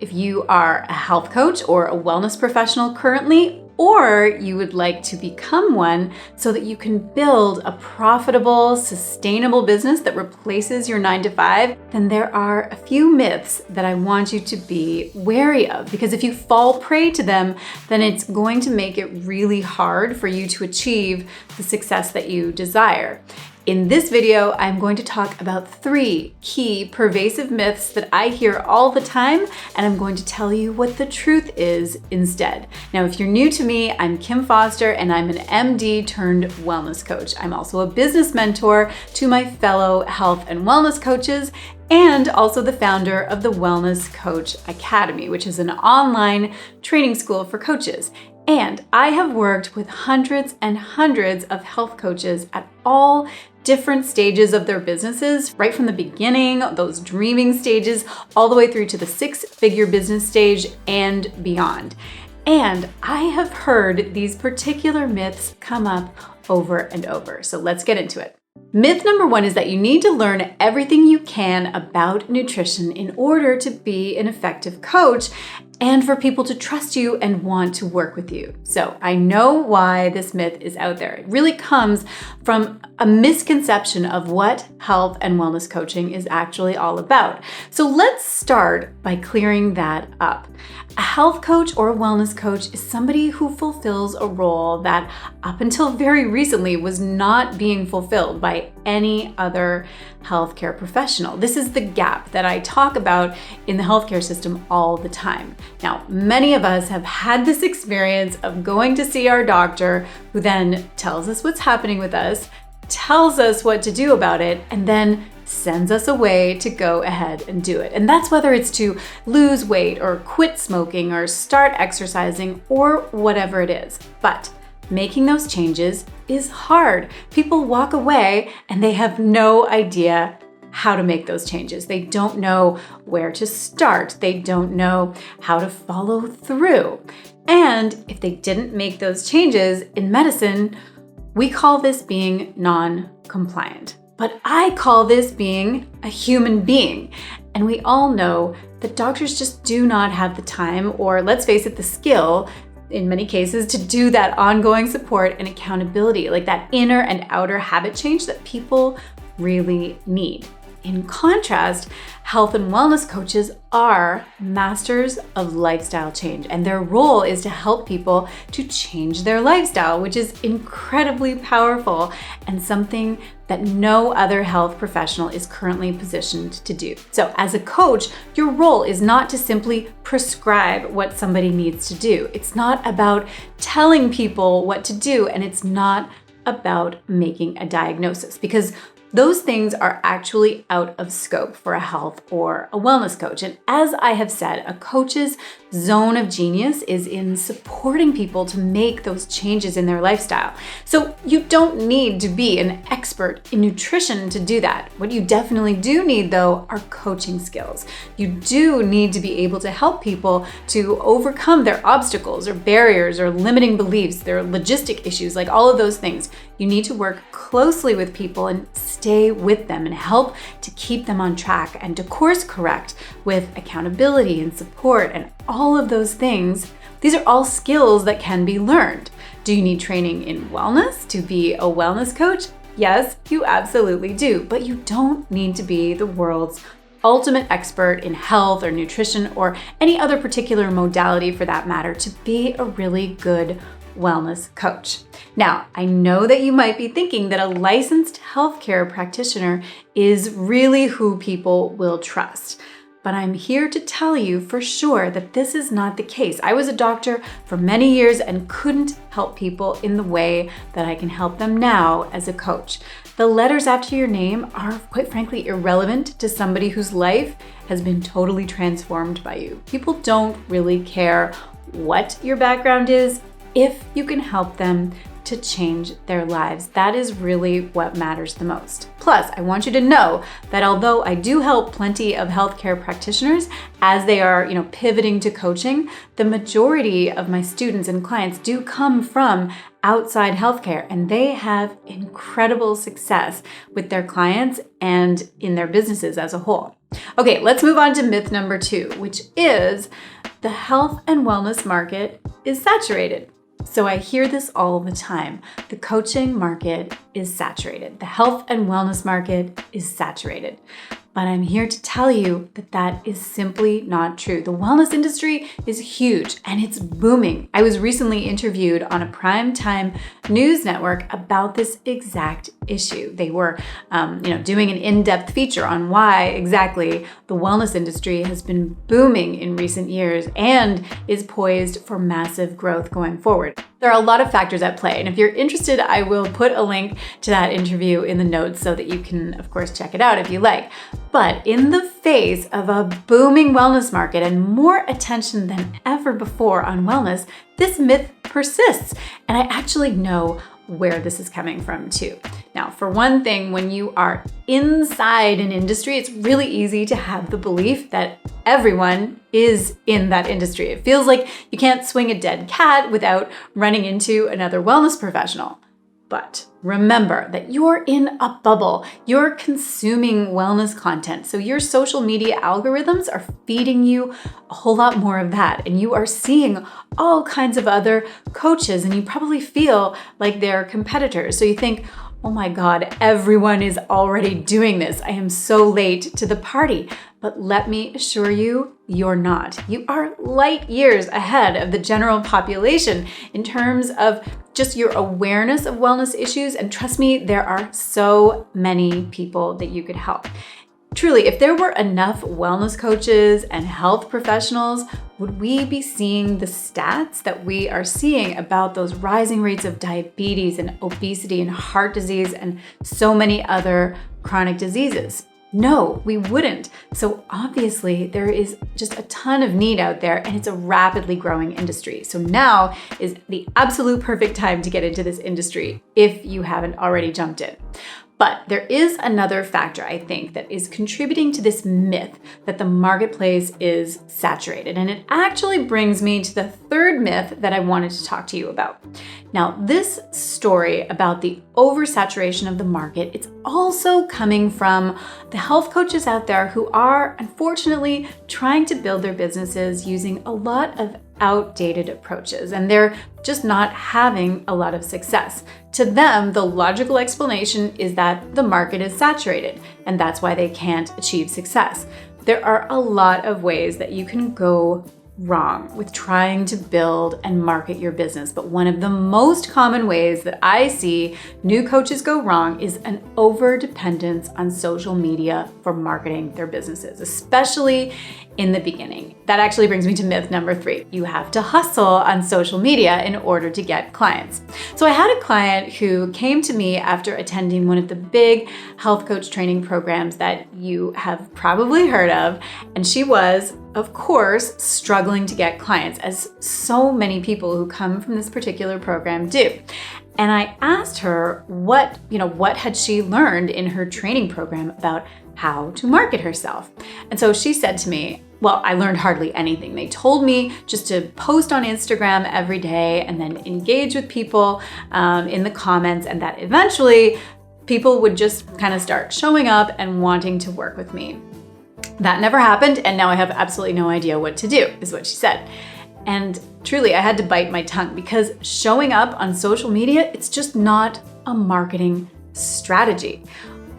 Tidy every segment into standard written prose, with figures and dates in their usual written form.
If you are a health coach or a wellness professional currently, or you would like to become one so that you can build a profitable, sustainable business that replaces your 9-to-5, then there are a few myths that I want you to be wary of, because if you fall prey to them, then it's going to make it really hard for you to achieve the success that you desire. In this video, I'm going to talk about 3 key pervasive myths that I hear all the time, and I'm going to tell you what the truth is instead. Now, if you're new to me, I'm Kim Foster, and I'm an MD turned wellness coach. I'm also a business mentor to my fellow health and wellness coaches, and also the founder of the Wellness Coach Academy, which is an online training school for coaches. And I have worked with hundreds and hundreds of health coaches at all different stages of their businesses, right from the beginning, those dreaming stages, all the way through to the 6-figure business stage and beyond. And I have heard these particular myths come up over and over. So let's get into it. Myth number 1 is that you need to learn everything you can about nutrition in order to be an effective coach and for people to trust you and want to work with you. So I know why this myth is out there. It really comes from a misconception of what health and wellness coaching is actually all about. So let's start by clearing that up. A health coach or a wellness coach is somebody who fulfills a role that up until very recently was not being fulfilled by any other healthcare professional. This is the gap that I talk about in the healthcare system all the time. Now, many of us have had this experience of going to see our doctor, who then tells us what's happening with us, tells us what to do about it, and then sends us away to go ahead and do it. And that's whether it's to lose weight or quit smoking or start exercising or whatever it is. But making those changes is hard. People walk away and they have no idea how to make those changes. They don't know where to start. They don't know how to follow through. And if they didn't make those changes in medicine, we call this being non-compliant. But I call this being a human being. And we all know that doctors just do not have the time, or let's face it, the skill in many cases, to do that ongoing support and accountability, like that inner and outer habit change that people really need. In contrast, health and wellness coaches are masters of lifestyle change, and their role is to help people to change their lifestyle, which is incredibly powerful and something that no other health professional is currently positioned to do. So as a coach, your role is not to simply prescribe what somebody needs to do. It's not about telling people what to do, and it's not about making a diagnosis, because those things are actually out of scope for a health or a wellness coach. And as I have said, a coach's zone of genius is in supporting people to make those changes in their lifestyle. So you don't need to be an expert in nutrition to do that. What you definitely do need, though, are coaching skills. You do need to be able to help people to overcome their obstacles or barriers or limiting beliefs, their logistic issues, like all of those things. You need to work closely with people and stay with them and help to keep them on track and to course correct with accountability and support and all of those things. These are all skills that can be learned. Do you need training in wellness to be a wellness coach? Yes, you absolutely do, but you don't need to be the world's ultimate expert in health or nutrition or any other particular modality for that matter to be a really good wellness coach. Now, I know that you might be thinking that a licensed healthcare practitioner is really who people will trust. But I'm here to tell you for sure that this is not the case. I was a doctor for many years and couldn't help people in the way that I can help them now as a coach. The letters after your name are, quite frankly, irrelevant to somebody whose life has been totally transformed by you. People don't really care what your background is if you can help them to change their lives. That is really what matters the most. Plus, I want you to know that although I do help plenty of healthcare practitioners as they are, pivoting to coaching, the majority of my students and clients do come from outside healthcare, and they have incredible success with their clients and in their businesses as a whole. Okay, let's move on to myth number 2, which is the health and wellness market is saturated. So I hear this all the time. The coaching market is saturated. The health and wellness market is saturated. But I'm here to tell you that that is simply not true. The wellness industry is huge and it's booming. I was recently interviewed on a primetime news network about this exact issue. They were, doing an in-depth feature on why exactly the wellness industry has been booming in recent years and is poised for massive growth going forward. There are a lot of factors at play, and if you're interested, I will put a link to that interview in the notes so that you can, of course, check it out if you like. But in the face of a booming wellness market and more attention than ever before on wellness, this myth persists, and I actually know where this is coming from too. Now, for one thing, when you are inside an industry, it's really easy to have the belief that everyone is in that industry. It feels like you can't swing a dead cat without running into another wellness professional. But remember that you're in a bubble. You're consuming wellness content. So your social media algorithms are feeding you a whole lot more of that. And you are seeing all kinds of other coaches, and you probably feel like they're competitors. So you think, oh my God, everyone is already doing this. I am so late to the party. But let me assure you, you're not. You are light years ahead of the general population in terms of just your awareness of wellness issues. And trust me, there are so many people that you could help. Truly, if there were enough wellness coaches and health professionals, would we be seeing the stats that we are seeing about those rising rates of diabetes and obesity and heart disease and so many other chronic diseases? No, we wouldn't. So obviously there is just a ton of need out there, and it's a rapidly growing industry. So now is the absolute perfect time to get into this industry if you haven't already jumped in. But there is another factor, I think, that is contributing to this myth that the marketplace is saturated. And it actually brings me to the third myth that I wanted to talk to you about. Now, this story about the oversaturation of the market, it's also coming from the health coaches out there who are unfortunately trying to build their businesses using a lot of outdated approaches, and they're just not having a lot of success. To them, the logical explanation is that the market is saturated, and that's why they can't achieve success. There are a lot of ways that you can go wrong with trying to build and market your business. But one of the most common ways that I see new coaches go wrong is an over-dependence on social media for marketing their businesses, especially in the beginning. That actually brings me to myth number 3. You have to hustle on social media in order to get clients. So I had a client who came to me after attending one of the big health coach training programs that you have probably heard of. And she was, of course, struggling to get clients, as so many people who come from this particular program do. And I asked her what had she learned in her training program about how to market herself. And so she said to me, well, I learned hardly anything. They told me just to post on Instagram every day and then engage with people in the comments, and that eventually people would just kind of start showing up and wanting to work with me. That never happened, and now I have absolutely no idea what to do, is what she said. And truly, I had to bite my tongue, because showing up on social media, it's just not a marketing strategy.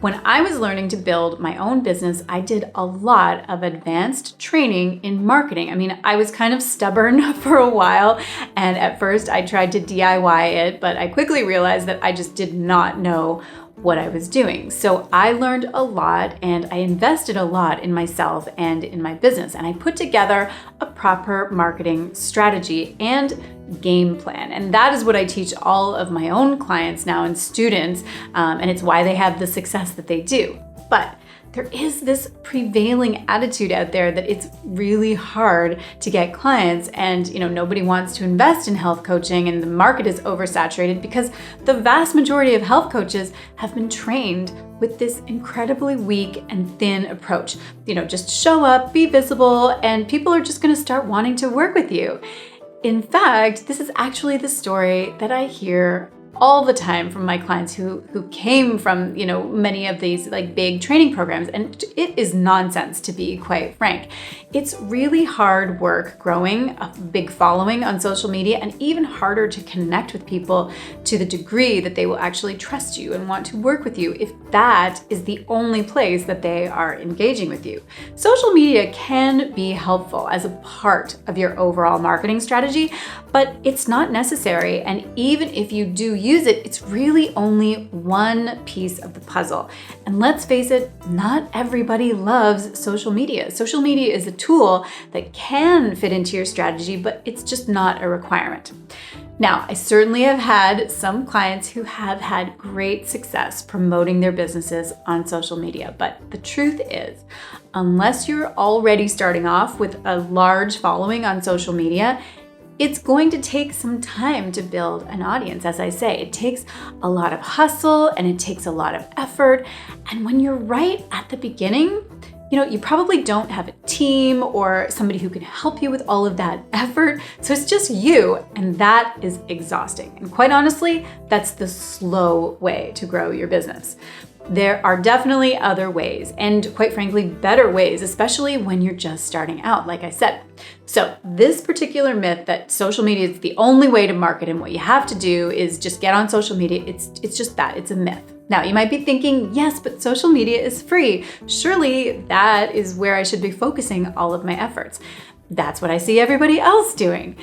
When I was learning to build my own business, I did a lot of advanced training in marketing. I mean, I was kind of stubborn for a while, and at first I tried to DIY it, but I quickly realized that I just did not know what I was doing. So I learned a lot, and I invested a lot in myself and in my business. And I put together a proper marketing strategy and game plan. And that is what I teach all of my own clients now and students. And it's why they have the success that they do. But there is this prevailing attitude out there that it's really hard to get clients, and nobody wants to invest in health coaching, and the market is oversaturated because the vast majority of health coaches have been trained with this incredibly weak and thin approach. Just show up, be visible, and people are just going to start wanting to work with you. In fact, this is actually the story that I hear all the time from my clients who came from, many of these like big training programs. And it is nonsense, to be quite frank. It's really hard work growing a big following on social media, and even harder to connect with people to the degree that they will actually trust you and want to work with you if that is the only place that they are engaging with you. Social media can be helpful as a part of your overall marketing strategy, but it's not necessary. And even if you do use it, it's really only one piece of the puzzle. And let's face it, not everybody loves social media. Social media is a tool that can fit into your strategy, but it's just not a requirement. Now, I certainly have had some clients who have had great success promoting their businesses on social media, but the truth is, unless you're already starting off with a large following on social media, it's going to take some time to build an audience. As I say, it takes a lot of hustle and it takes a lot of effort. And when you're right at the beginning, you probably don't have a team or somebody who can help you with all of that effort. So it's just you, and that is exhausting. And quite honestly, that's the slow way to grow your business. There are definitely other ways, and quite frankly, better ways, especially when you're just starting out, like I said. So this particular myth that social media is the only way to market and what you have to do is just get on social media, it's just that, it's a myth. Now, you might be thinking, yes, but social media is free. Surely that is where I should be focusing all of my efforts. That's what I see everybody else doing.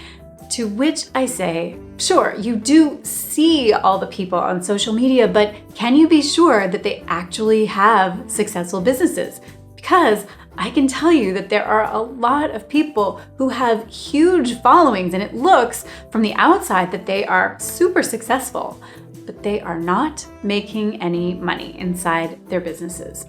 To which I say, sure, you do see all the people on social media, but can you be sure that they actually have successful businesses? Because I can tell you that there are a lot of people who have huge followings, and it looks from the outside that they are super successful, but they are not making any money inside their businesses.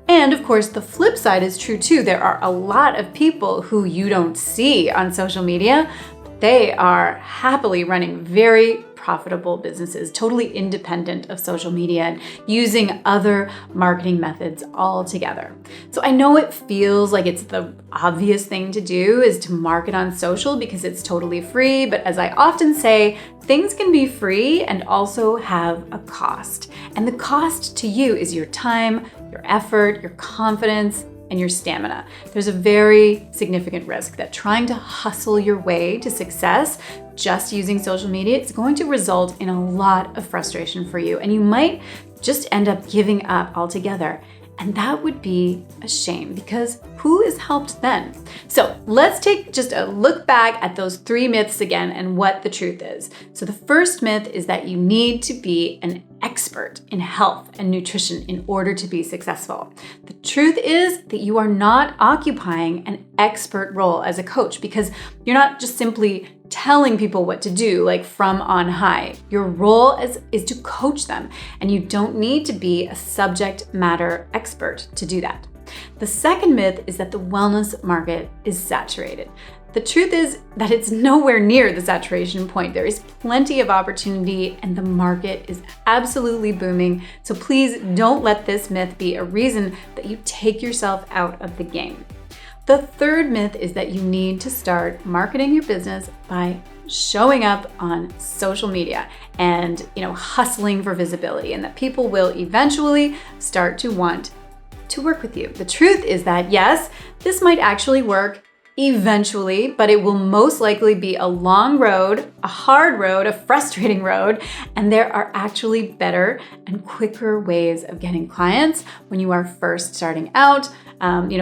And of course, the flip side is true too. There are a lot of people who you don't see on social media. They are happily running very profitable businesses, totally independent of social media and using other marketing methods altogether. So I know it feels like it's the obvious thing to do is to market on social because it's totally free, but as I often say, things can be free and also have a cost. And the cost to you is your time, your effort, your confidence, and your stamina. There's a very significant risk that trying to hustle your way to success just using social media is going to result in a lot of frustration for you, and you might just end up giving up altogether. And that would be a shame, because who is helped then? So let's take just a look back at those 3 myths again and what the truth is. So the first myth is that you need to be an expert in health and nutrition in order to be successful. The truth is that you are not occupying an expert role as a coach, because you're not just simply telling people what to do like from on high. Your role is to coach them, and you don't need to be a subject matter expert to do that. The second myth is that the wellness market is saturated. The truth is that it's nowhere near the saturation point. There is plenty of opportunity and the market is absolutely booming. So please don't let this myth be a reason that you take yourself out of the game. The third myth is that you need to start marketing your business by showing up on social media and, hustling for visibility, and that people will eventually start to want to work with you. The truth is that yes, this might actually work eventually, but it will most likely be a long road, a hard road, a frustrating road, and there are actually better and quicker ways of getting clients when you are first starting out,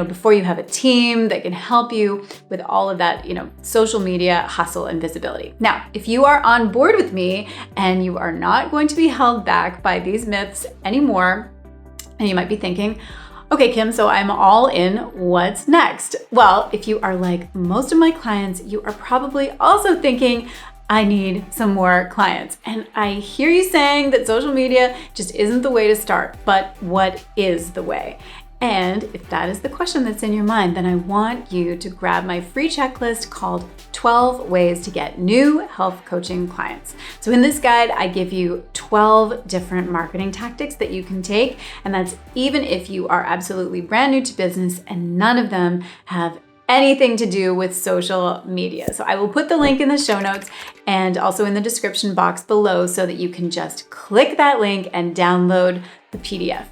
before you have a team that can help you with all of that, social media hustle and visibility. Now, if you are on board with me and you are not going to be held back by these myths anymore, and you might be thinking, okay, Kim, so I'm all in. What's next? Well, if you are like most of my clients, you are probably also thinking, I need some more clients. And I hear you saying that social media just isn't the way to start, but what is the way? And if that is the question that's in your mind, then I want you to grab my free checklist called 12 Ways to Get New Health Coaching Clients. So in this guide, I give you 12 different marketing tactics that you can take. And that's even if you are absolutely brand new to business and none of them have anything to do with social media. So I will put the link in the show notes and also in the description box below so that you can just click that link and download the PDF.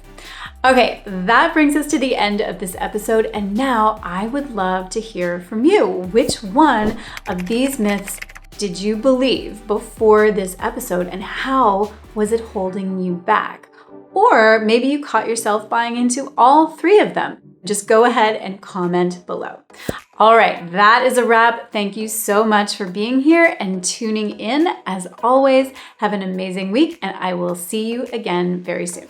Okay, that brings us to the end of this episode, and now I would love to hear from you. Which one of these myths did you believe before this episode, and how was it holding you back? Or maybe you caught yourself buying into all three of them. Just go ahead and comment below. All right, that is a wrap. Thank you so much for being here and tuning in. As always, have an amazing week, and I will see you again very soon.